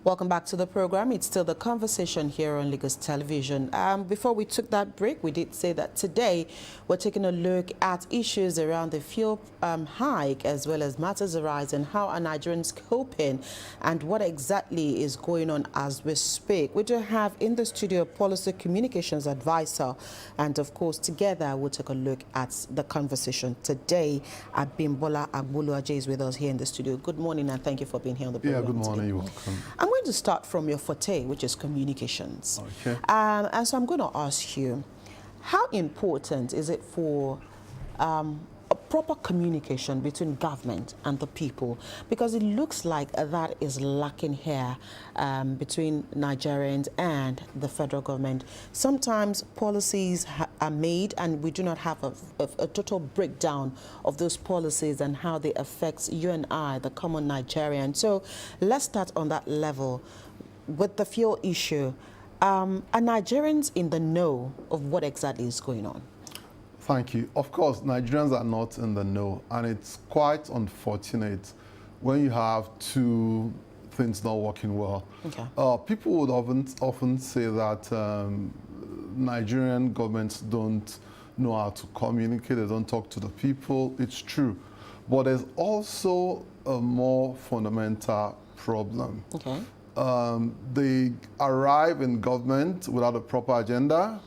Welcome back to the program. It's still the conversation here on Lagos Television. Before we took that break, we did say that today we're taking a look at issues around the fuel hike, as well as matters arising, how are Nigerians coping, and what exactly is going on as we speak. We do have in the studio policy communications advisor, and of course together we'll take a look at the conversation today. Abimbola Agboluaje is with us here in the studio. Good morning, and thank you for being here on the program. Yeah, good morning. Today. You're welcome. I'm going to start from your forte, which is communications. Okay. And so I'm going to ask you, how important is it for a proper communication between government and the people? Because it looks like that is lacking here between Nigerians and the federal government. Sometimes policies are made and we do not have a total breakdown of those policies and how they affect you and I, the common Nigerian. So let's start on that level with the fuel issue. Are Nigerians in the know of what exactly is going on? Thank you. Of course, Nigerians are not in the know, and it's quite unfortunate when you have two things not working well. Okay. People would often say that Nigerian governments don't know how to communicate, they don't talk to the people. It's true. But there's also a more fundamental problem. Okay. They arrive in government without a proper agenda.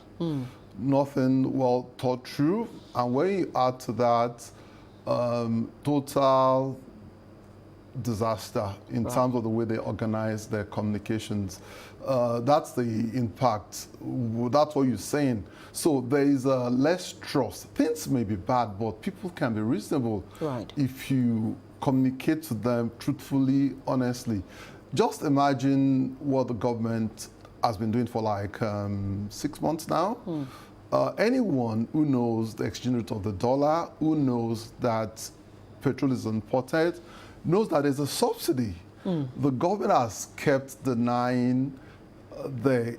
Nothing well thought through, and when you add to that total disaster in terms of the way they organize their communications, that's the impact. That's what you're saying. So there is less trust. Things may be bad, but people can be reasonable if you communicate to them truthfully, honestly. Just imagine what the government has been doing for like 6 months now. Anyone who knows the exchange rate of the dollar, who knows that petrol is imported, knows that there's a subsidy. The government has kept denying the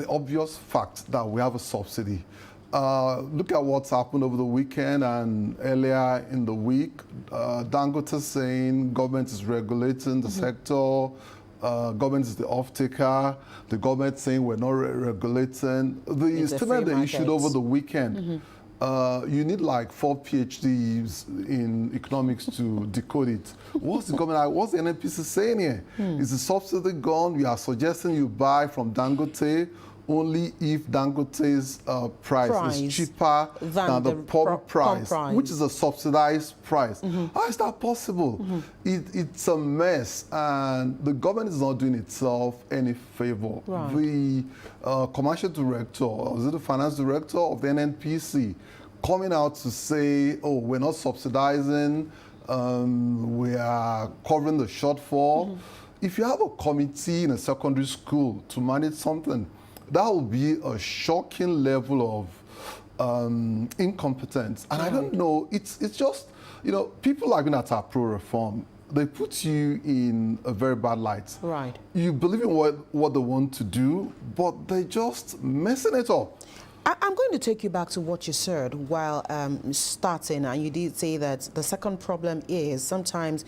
obvious fact that we have a subsidy. Look at what's happened over the weekend and earlier in the week. Dangote saying government is regulating the sector. Government is the off-taker. The government saying we're not regulating. The statement they issued over the weekend, you need like 4 PhDs in economics to decode it. What's the government? What's the NNPC saying here? Is the subsidy gone? We are suggesting you buy from Dangote only if Dangote's price is cheaper than the pump price, which is a subsidized price. How is that possible? It's a mess, and the government is not doing itself any favor. The commercial director, or is it the finance director of the NNPC, coming out to say, oh, we're not subsidizing, we are covering the shortfall. If you have a committee in a secondary school to manage something, that will be a shocking level of incompetence. And I don't know, it's just, you know, people arguing at our pro-reform, they put you in a very bad light. You believe in what they want to do, but they're just messing it up. I'm going to take you back to what you said while starting, and you did say that the second problem is sometimes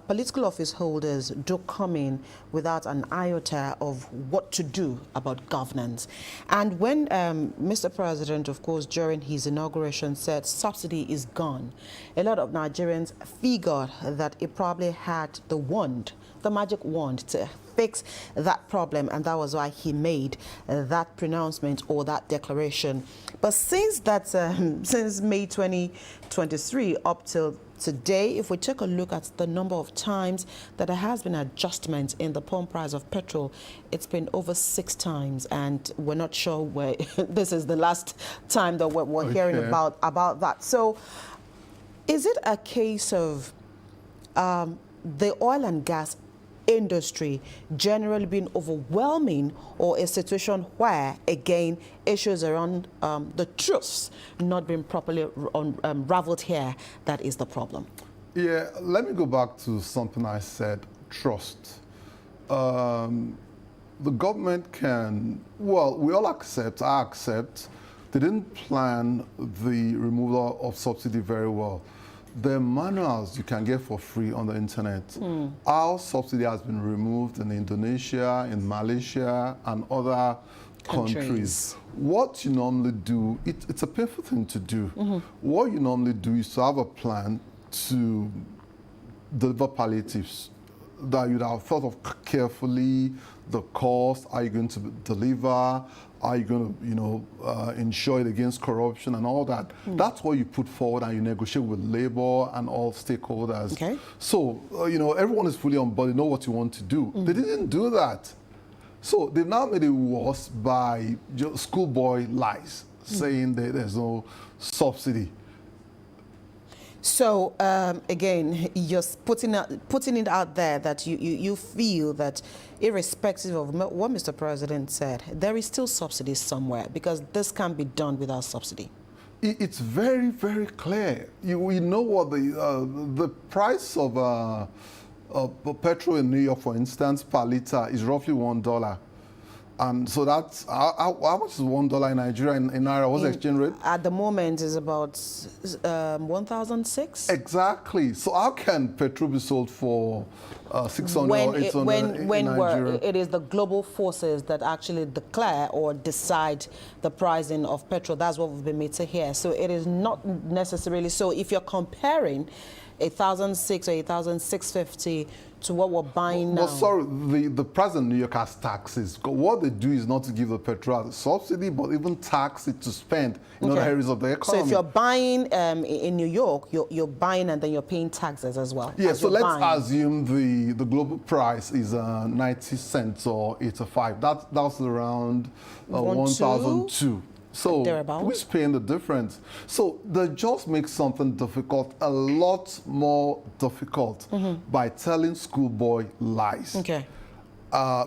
political office holders do come in without an iota of what to do about governance. And when Mr. President, of course, during his inauguration said subsidy is gone, a lot of Nigerians figured that it probably had the wand, the magic wand to fix that problem, and that was why he made that pronouncement or that declaration. But since that, since May 2023 up till today, if we take a look at the number of times that there has been adjustment in the pump price of petrol, it's been over 6 times, and we're not sure where this is the last time that we're hearing about that. So is it a case of the oil and gas industry generally being overwhelming, or a situation where, again, issues around the truths not being properly unraveled here, that is the problem? Yeah, let me go back to something I said, trust. The government can, well, we all accept, I accept, they didn't plan the removal of subsidy very well. There are manuals you can get for free on the internet. Our subsidy has been removed in Indonesia, in Malaysia, and other countries. What you normally do, it's a painful thing to do. What you normally do is to have a plan to deliver palliatives that you'd have thought of carefully, the cost, are you going to deliver, are you going to, ensure it against corruption and all that. That's what you put forward and you negotiate with labor and all stakeholders. Okay. So, everyone is fully on board, they know what you want to do. They didn't do that. So they've now made it worse by schoolboy lies, saying that there's no subsidy. So again, you're putting it out there that you feel that irrespective of what Mr. President said, there is still subsidy somewhere, because this can't be done without subsidy. It's very, very clear. We know what the price of petrol in New York, for instance, per liter is roughly $1. And so that's, how much is $1 in Nigeria in Naira? What's the exchange rate? At the moment is about 1,006. Exactly. So how can petrol be sold for 600 or 800 in Nigeria? It is the global forces that actually declare or decide the pricing of petrol. That's what we've been made to hear. So it is not necessarily. So if you're comparing 1,006 or 1,650 to what we're buying now. Well, sorry, the price in New York has taxes. What they do is not to give the petrol as a subsidy, but even tax it to spend in other areas of the economy. So if you're buying in New York, you're buying and then you're paying taxes as well. Yeah, so let's assume the global price is 90 cents or 85. That's around 1,002. So who's paying the difference? So they just make something difficult, a lot more difficult by telling schoolboy lies. Okay.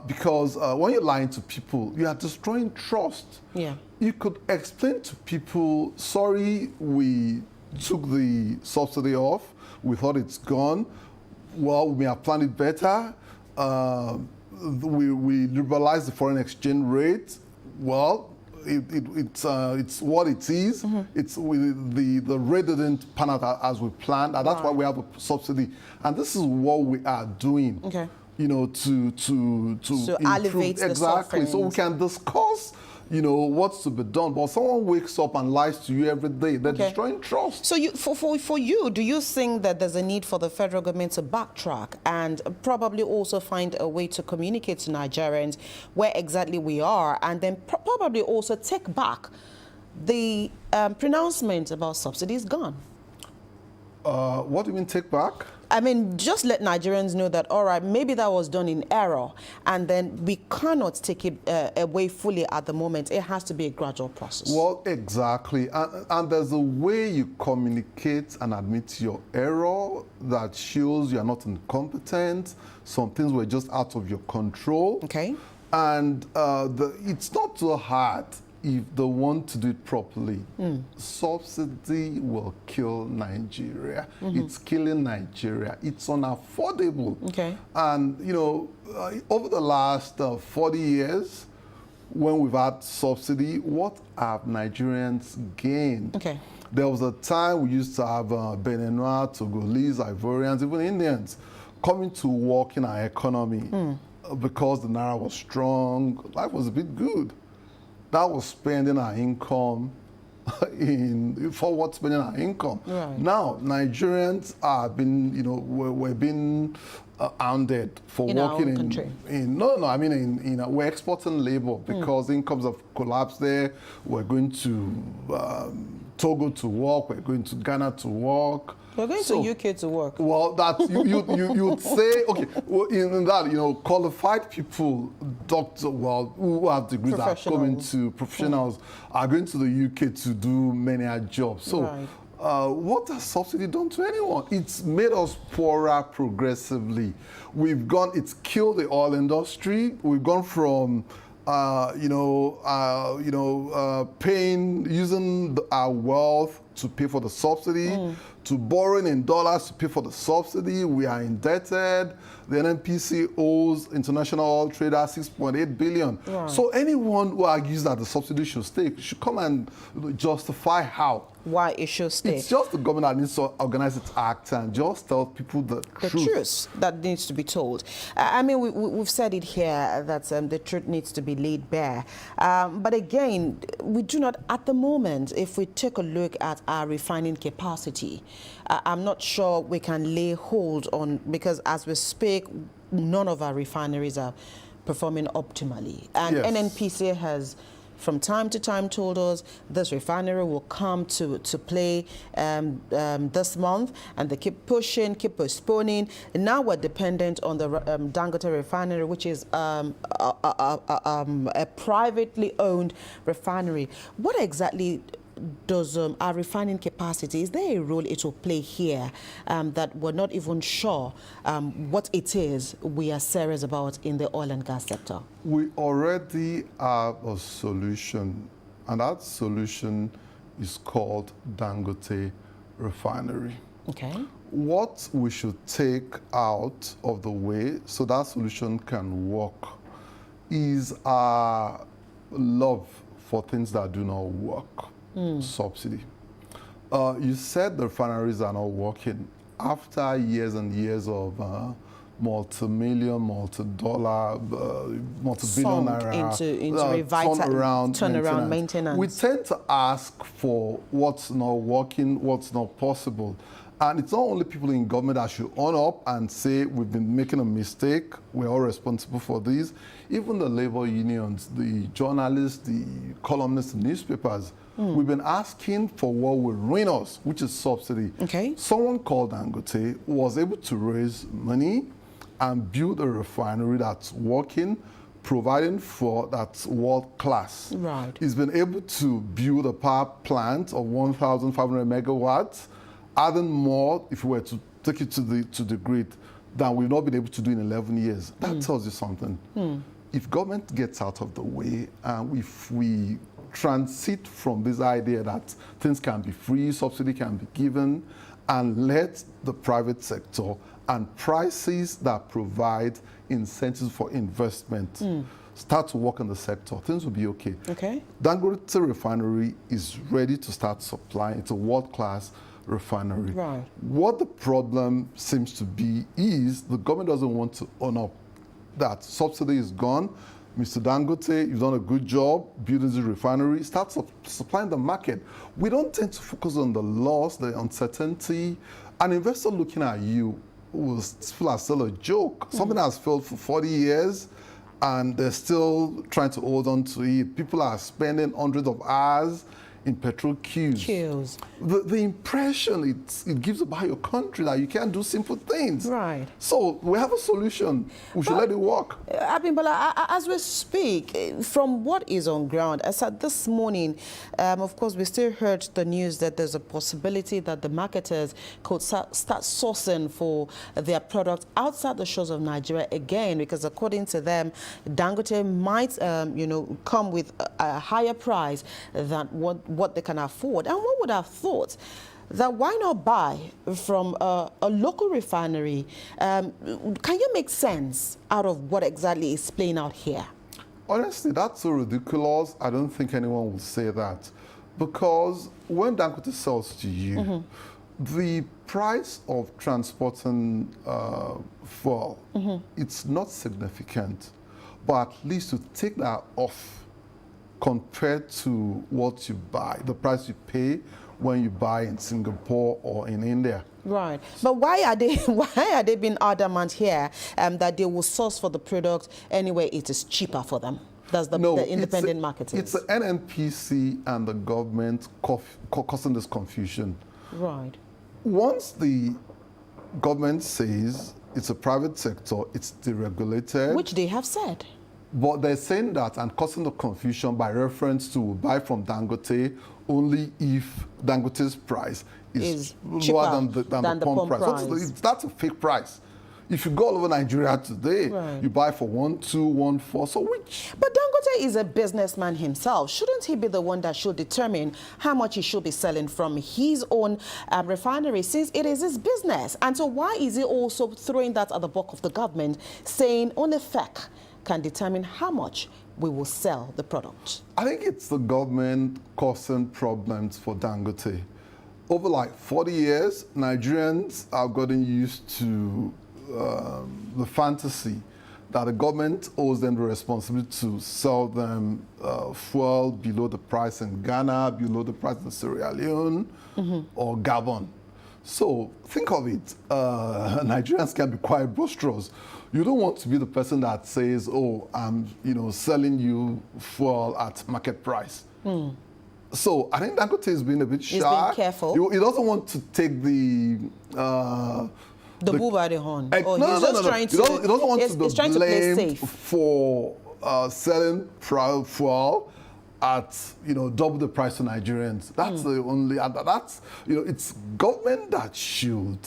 Because when you're lying to people, you are destroying trust. Yeah. You could explain to people, sorry, we took the subsidy off. We thought it's gone. Well, we may have planned it better. We liberalized the foreign exchange rate. Well, it's what it is. It's the rate didn't pan out as we planned, and that's why we have a subsidy. And this is what we are doing. Okay. To elevate the exactly. So we can discuss, what's to be done. But someone wakes up and lies to you every day. They're destroying trust. So for you, do you think that there's a need for the federal government to backtrack and probably also find a way to communicate to Nigerians where exactly we are, and then probably also take back the pronouncement about subsidies gone? What do you mean take back? I mean, just let Nigerians know that, all right, maybe that was done in error, and then we cannot take it away fully at the moment. It has to be a gradual process. Well, exactly. And there's a way you communicate and admit your error that shows you're not incompetent. Some things were just out of your control. Okay. And it's not too hard if they want to do it properly. Subsidy will kill Nigeria. It's killing Nigeria. It's unaffordable. Okay. And, over the last 40 years, when we've had subsidy, what have Nigerians gained? Okay. There was a time we used to have Beninois, Togolese, Ivorians, even Indians coming to work in our economy because the Naira was strong. Life was a bit good. That was spending our income forward spending our income. Right. Now, Nigerians are we're being hounded for working we're exporting labor because incomes have collapsed there. We're going to Togo to work. We're going to Ghana to work. We're going to UK to work. Well, that you'd say, okay, well, in that, qualified people, who have degrees are coming to professionals are going to the UK to do many jobs. So what has subsidy done to anyone? It's made us poorer progressively. It's killed the oil industry. We've gone from using our wealth to pay for the subsidy, to borrowing in dollars to pay for the subsidy. We are indebted. The NNPC owes international oil traders $6.8 billion. Right. So anyone who argues that the subsidy should stay should come and justify how. why it should stay. It's just the government that needs to organize its act and just tell people the truth that needs to be told. I mean, we've said it here that the truth needs to be laid bare. But again, we do not, at the moment, if we take a look at our refining capacity, I'm not sure we can lay hold on, because as we speak, none of our refineries are performing optimally. And yes. NNPC has from time to time told us this refinery will come to play this month, and they keep pushing, keep postponing. And now we're dependent on the Dangote refinery, which is a privately owned refinery. What exactly does our refining capacity, is there a role it will play here that we're not even sure what it is we are serious about in the oil and gas sector? We already have a solution, and that solution is called Dangote Refinery. Okay. What we should take out of the way so that solution can work is our love for things that do not work. Subsidy. You said the refineries are not working. After years and years of multi-million, multi-dollar, multi-billion naira turnaround maintenance, we tend to ask for what's not working, what's not possible. And it's not only people in government that should own up and say we've been making a mistake, we're all responsible for this. Even the labor unions, the journalists, the columnists, the newspapers, we've been asking for what will ruin us, which is subsidy. Okay. Someone called Dangote was able to raise money and build a refinery that's working, providing for that's world class. Right. He's been able to build a power plant of 1,500 megawatts, adding more if we were to take it to the grid than we've not been able to do in 11 years. That tells you something. If government gets out of the way and if we transit from this idea that things can be free, subsidy can be given, and let the private sector and prices that provide incentives for investment start to work in the sector, things will be okay. Okay. Dangote Refinery is ready to start supplying. It's a world-class refinery. Right. What the problem seems to be is the government doesn't want to own up that subsidy is gone. Mr. Dangote, you've done a good job building the refinery. Start supplying the market. We don't tend to focus on the loss, the uncertainty. An investor looking at you will feel as still a joke. Something has failed for 40 years, and they're still trying to hold on to it. People are spending hundreds of hours in petrol queues. The impression it gives about your country that you can't do simple things. Right. So we have a solution. We should let it work. Abimbola, as we speak, from what is on ground, as at this morning, of course, we still heard the news that there's a possibility that the marketers could start sourcing for their product outside the shores of Nigeria again, because according to them, Dangote might, come with a higher price than what they can afford. And one would have thought that why not buy from a local refinery? Can you make sense out of what exactly is playing out here? Honestly, that's so ridiculous. I don't think anyone will say that. Because when Dangote sells to you, the price of transporting fuel, it's not significant. But at least to take that off compared to what you buy, the price you pay when you buy in Singapore or in India. Right. But why are they being adamant here that they will source for the product anyway it is cheaper for them? That's the independent marketers. It's the NNPC and the government causing this confusion. Right. Once the government says it's a private sector, it's deregulated. Which they have said. But they're saying that and causing the confusion by reference to buy from Dangote only if Dangote's price is lower than the pump price. That's a fake price. If you go all over Nigeria today, you buy for 1,214. So which? But Dangote is a businessman himself. Shouldn't he be the one that should determine how much he should be selling from his own refinery, since it is his business? And so why is he also throwing that at the back of the government, saying only FEC can determine how much we will sell the product? I think it's the government causing problems for Dangote. over like 40 years, Nigerians have gotten used to the fantasy that the government owes them the responsibility to sell them fuel below the price in Ghana, below the price in Sierra Leone, or Gabon. So think of it, Nigerians can be quite boisterous. You don't want to be the person that says, oh, I'm selling you fuel at market price. So I think Dangote is being a bit shy. He's being careful. He doesn't want to take the bull by the horn. He doesn't want to be blamed for selling fuel at double the price to Nigerians. That's the only. That's it's government that should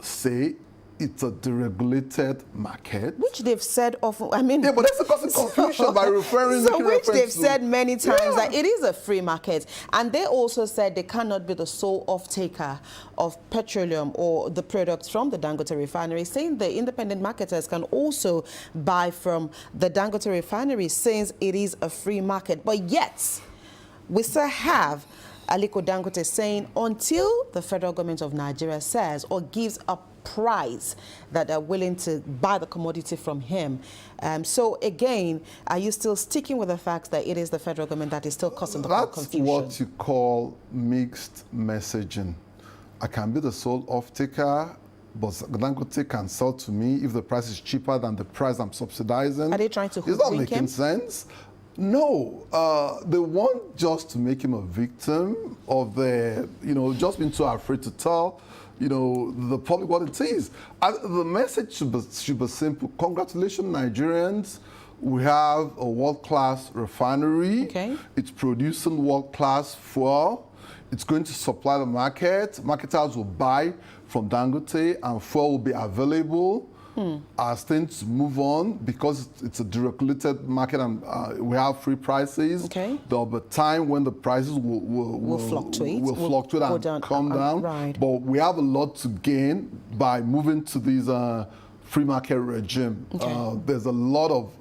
say it's a deregulated market, which they've said often. I mean, yeah, but that's causing confusion by referring. So which they've said many times that it is a free market, and they also said they cannot be the sole off-taker of petroleum or the products from the Dangote refinery, saying the independent marketers can also buy from the Dangote refinery, since it is a free market. But yet, we still have Aliko Dangote saying until the federal government of Nigeria says or gives a price that they're willing to buy the commodity from him. So again, are you still sticking with the fact that it is the federal government that is still causing the confusion? That's what you call mixed messaging. I can be the sole off-taker, but Dangote can sell to me if the price is cheaper than the price I'm subsidizing. Are they trying to hoodwink him? It's not making sense. No, they want just to make him a victim of the, just being too afraid to tell, the public what it is. The message should be simple. Congratulations, Nigerians. We have a world-class refinery. Okay. It's producing world-class fuel. It's going to supply the market. Marketers will buy from Dangote, and fuel will be available. As things move on, because it's a deregulated market and we have free prices, there'll be a time when the prices will fluctuate, and come down. Right. But we have a lot to gain by moving to this free market regime. There's a lot of,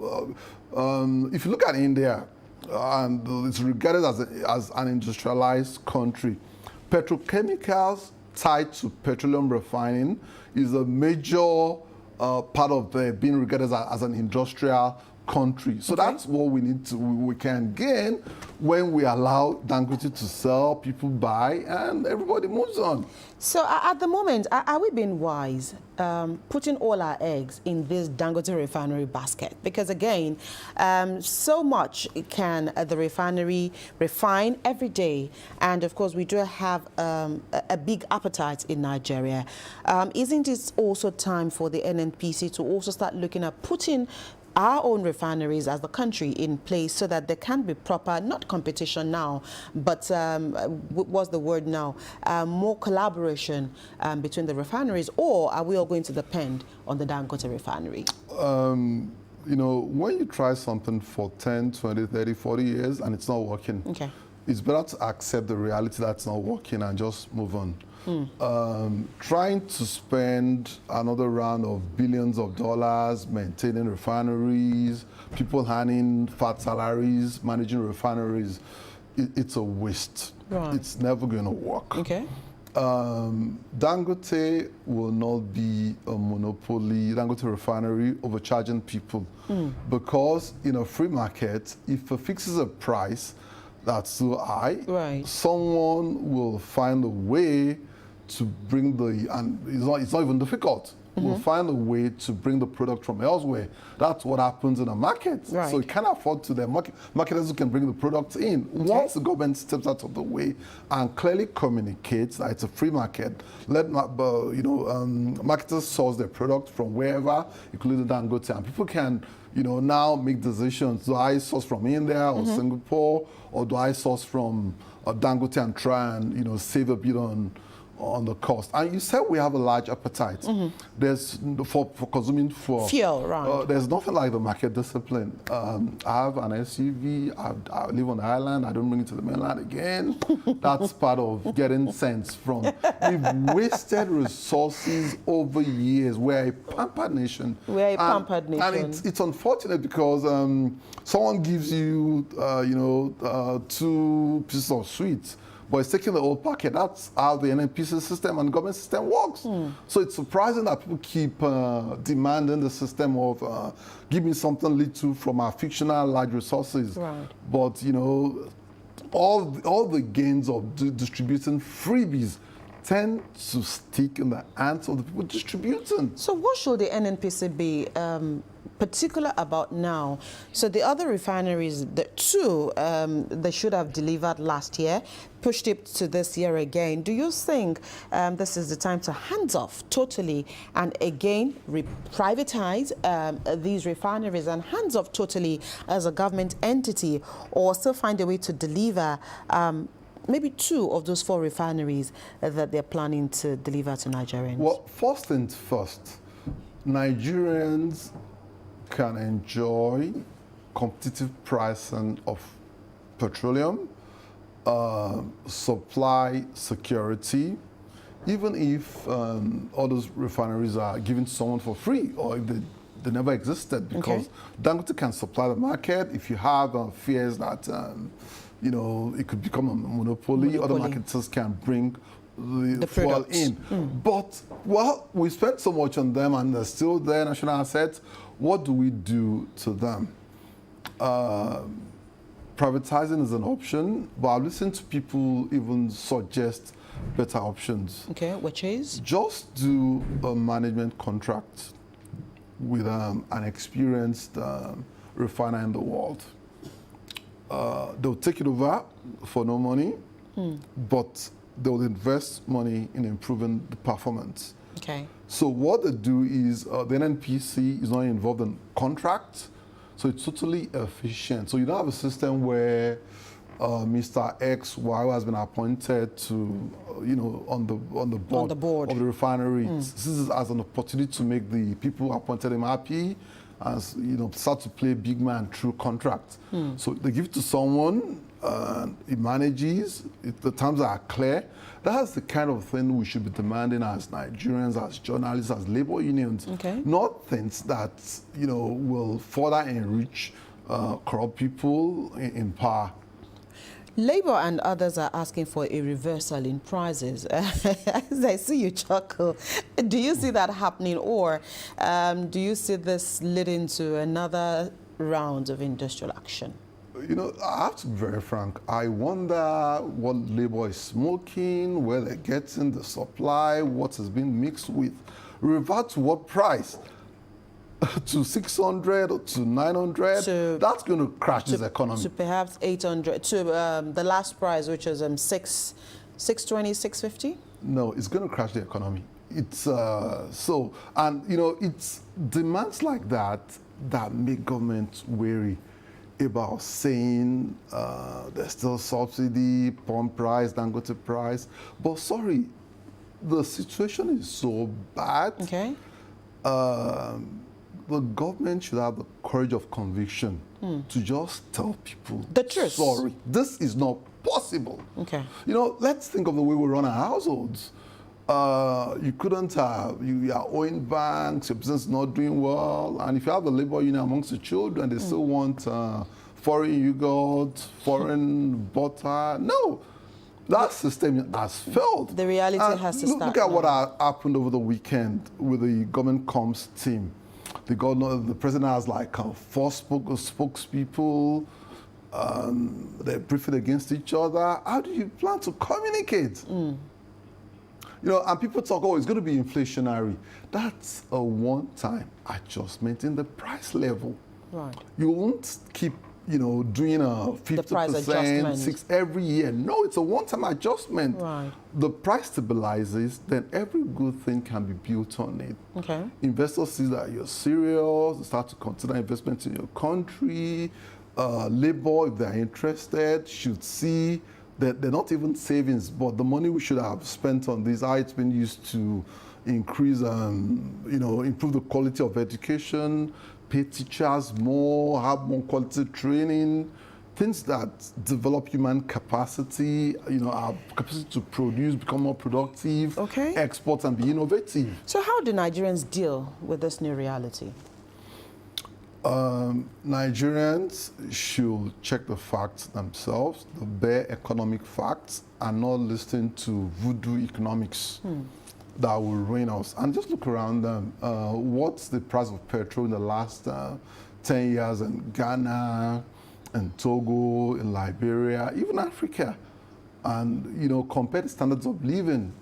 if you look at India, and it's regarded as an industrialized country, petrochemicals tied to petroleum refining is a major part of being regarded as an industrial country. So that's what we can gain when we allow Dangote to sell, people buy, and everybody moves on. So at the moment, are we being wise, putting all our eggs in this Dangote refinery basket? Because again, so much can the refinery refine every day. And of course, we do have a big appetite in Nigeria. Isn't it also time for the NNPC to also start looking at putting our own refineries as the country in place so that there can be proper, not competition now, but what's the word now, more collaboration between the refineries? Or are we all going to depend on the Dangote refinery? When you try something for 10, 20, 30, 40 years and it's not working, it's better to accept the reality that's not working and just move on. Trying to spend another round of billions of dollars maintaining refineries, people earning fat salaries, managing refineries, it's a waste. Right. It's never going to work. Dangote will not be a monopoly, Dangote refinery, overcharging people. Because in a free market, if it fixes a price that's too high, someone will find a way to bring and it's not even difficult. We'll find a way to bring the product from elsewhere. That's what happens in a market. So you can't afford to. The marketers who can bring the product in. Once the government steps out of the way and clearly communicates that it's a free market, let marketers source their product from wherever, including Dangote, and people can now make decisions. Do I source from India or Singapore, or do I source from Dangote and try and save a bit on the cost? And you said we have a large appetite. There's for consuming fuel. Right. There's nothing like the market discipline. I have an SUV. I live on the island. I don't bring it to the mainland again. That's part of getting sense from. We've wasted resources over years. We're a pampered nation. And it's unfortunate because someone gives you, 2 pieces of sweets, but it's taking the whole packet. That's how the NNPC system and government system works. So it's surprising that people keep demanding the system of giving something little from our fictional large resources. Right. But, you know, all the gains of distributing freebies tend to stick in the hands of the people distributing. So what should the NNPC be particular about now? So the other refineries, the two, they should have delivered last year, pushed it to this year again. Do you think this is the time to hands off totally and again privatize these refineries and hands off totally as a government entity, or still find a way to deliver maybe two of those 4 refineries that they're planning to deliver to Nigerians? Well, first things first, Nigerians can enjoy competitive pricing of petroleum, supply security, even if all those refineries are given to someone for free, or if they never existed, because Dangote can supply the market. If you have fears that you know, it could become a monopoly. Other marketers can bring the fuel in. But, well, we spent so much on them and they're still there, national assets. What do we do to them? Privatizing is an option, but I've listened to people even suggest better options. Okay, which is? Just do a management contract with an experienced refiner in the world. They'll take it over for no money, but they'll invest money in improving the performance. Okay. So what they do is the NNPC is not involved in contracts, so it's totally efficient. So you don't have a system where Mr. X, Y, who has been appointed to, you know, on the board of the refinery. This is as an opportunity to make the people who appointed him happy, as you know, start to play big man through contracts. So they give it to someone, it manages, the terms are clear. That's the kind of thing we should be demanding as Nigerians, as journalists, as labor unions. Not things that, you know, will further enrich corrupt people in power. Labour and others are asking for a reversal in prices. As I see you chuckle, do you see that happening, or do you see this leading to another round of industrial action? You know, I have to be very frank. I wonder what Labour is smoking, where they're getting the supply, what has been mixed with. Revert to what price? To 600 or to 900, that's going to crash this economy. To perhaps 800, to the last price, which is 620, 650? No, it's going to crash the economy. It's so, and you know, it's demands like that that make government wary about saying there's still subsidy, pump price, Dangote price. But sorry, the situation is so bad. Okay. The government should have the courage of conviction to just tell people the truth. Sorry, this is not possible. Okay. You know, let's think of the way we run our households. You couldn't have, you are owing banks, your business is not doing well, and if you have a labor union amongst the children, they still want foreign yogurt, foreign butter. No, that system has failed. The reality has to start. Look at what happened over the weekend with the government comms team. The president has like 4 spokespeople. They're briefing against each other. How do you plan to communicate? You know, and people talk, oh, it's going to be inflationary. That's a one-time adjustment in the price level. Right. You won't keep, you know, doing a 50%, 6 every year. No, it's a one-time adjustment. Right. The price stabilizes, then every good thing can be built on it. Okay. Investors see that you're serious, they start to consider investment in your country. Labor, if they're interested, should see that they're not even savings, but the money we should have spent on this, how it's been used to increase, you know, improve the quality of education, pay teachers more, have more quality training, things that develop human capacity, you know, our capacity to produce, become more productive, export and be innovative. So how do Nigerians deal with this new reality? Nigerians should check the facts themselves, the bare economic facts, and not listen to voodoo economics that will ruin us. And just look around them. What's the price of petrol in the last 10 years in Ghana, in Togo, in Liberia, even Africa? And, compare the standards of living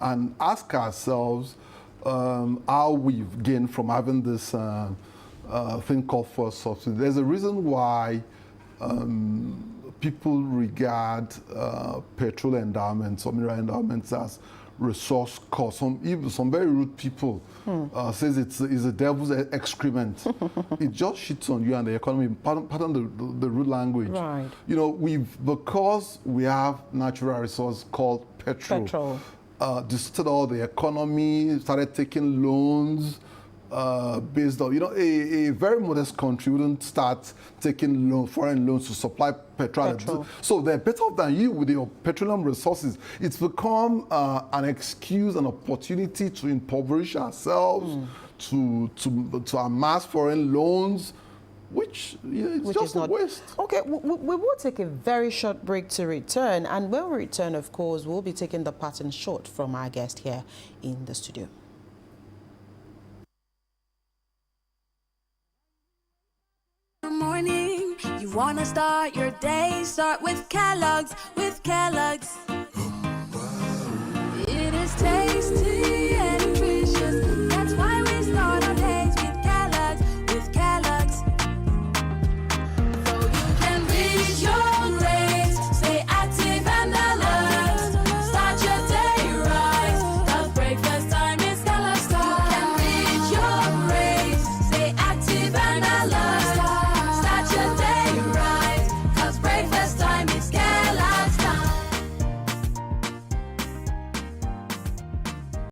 and ask ourselves how we've gained from having this thing called fuel subsidy. There's a reason why people regard petrol endowments or mineral endowments as resource cost. Some very rude people says it's a devil's excrement. It just shits on you and the economy. Pardon the rude language. Right. Because we have natural resource called petrol. Distorted all the economy, started taking loans based on, a very modest country wouldn't start taking foreign loans to supply petrol. So they're better off than you with your petroleum resources. It's become an excuse, an opportunity to impoverish ourselves, to amass foreign loans, which it's just a waste. Okay, we will take a very short break to return. And when we return, of course, we'll be taking the pattern short from our guest here in the studio. Morning, you wanna start your day, start with Kellogg's,